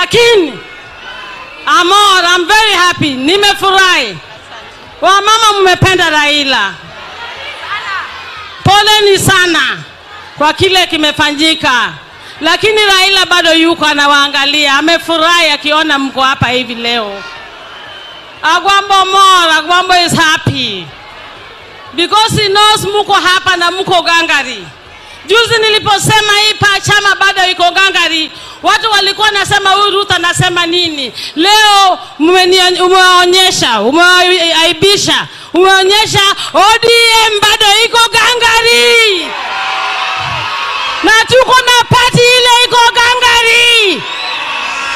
lakini I'm very happy. Nimefurahi. Wamama mmependa Raila. Poleni sana kwa kile kimefanyika. Lakini Raila bado yuko anawaangalia. Amefurahi akiona mko hapa hivi leo. Agwambo is happy. Because he knows muko hapa na muko gangari. Juzi niliposema hii chama bado iko gangari, watu walikuwa nasema huyu Ruto anasema nini? Leo umeonyesha, umeaibisha, umeonyesha ODM bado iko gangari. Na tuko na party ile iko gangari.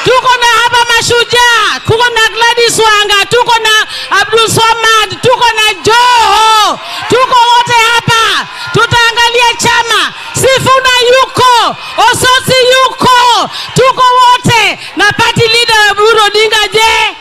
Tuko na hapa mashujaa, tuko na Gladys Wanga, tuko na Abdul Swamad, tuko na Joho, tuko wote hapa. Tutaangalia chama. Sifuna yuko, Osotsi yuko, tuko wote na party leader Oburu Odinga je?